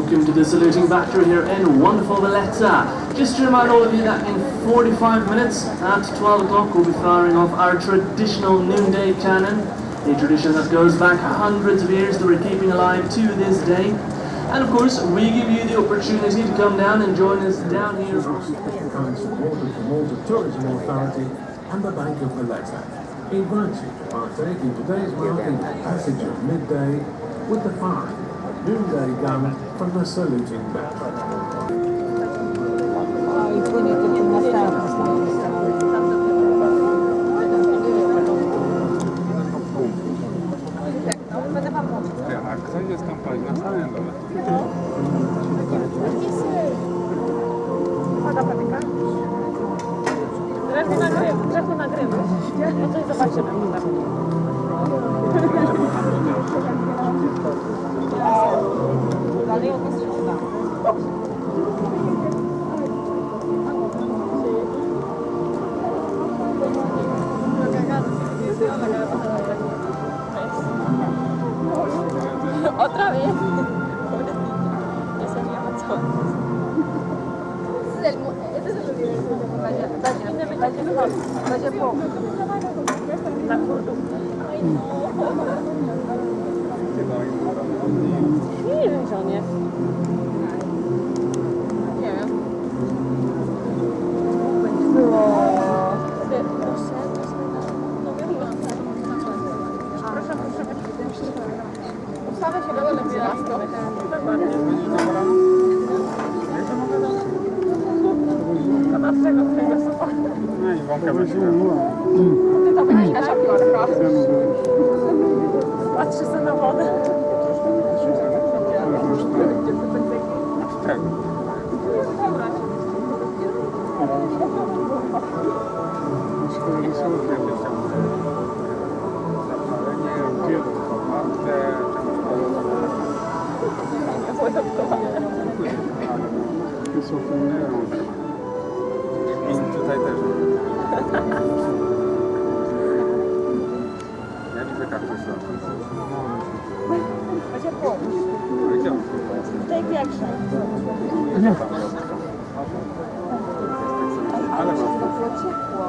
welcome to the saluting factory here in wonderful Valette. Just to remind all of you that in 45 minutes at 12 o'clock we'll be firing off our traditional noonday cannon, a tradition that goes back hundreds of years that we're keeping alive to this day. And of course, we give you the opportunity to come down and join us down here. Supported from Malte Tourism Authority and the Bank of Valette invites you to partake in today's welcome passage of midday with the firing of noonday gun from the saluting battery. A kto idzie tam palić na samym dole? Pada patyka? Teraz nie nagrywasz. No coś zobaczymy potem. Dalej od nas się uda. Otra vez. Ese día mató. Este es el Vaya poco. Na kurdu. Nie wiem, gdzie on jest. Nie wiem. Było... Ustawę się było lepiej raz to. Dokładnie. To na czego twojego słowa? No i wąkę weźmy. Ty to będziesz Kasia piorka. Patrzy sobie na wodę. Czego? I tutaj też. Ja widzę kaktusy. Będzie pomóż. Gdzie on? Tutaj pierwsza. Ale ma. Ciepło.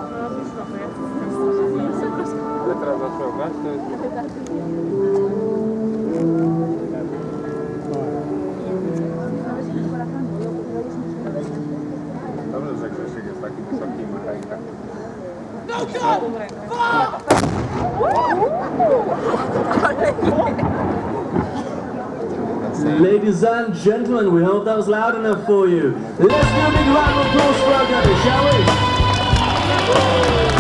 Ale teraz zaczął brać, to jest... Dobrze, że Grzesiek jest taki wysoki i ma rękę. Ladies and gentlemen, we hope that was loud enough for you. Let's give a big round of applause for our gunners, shall we?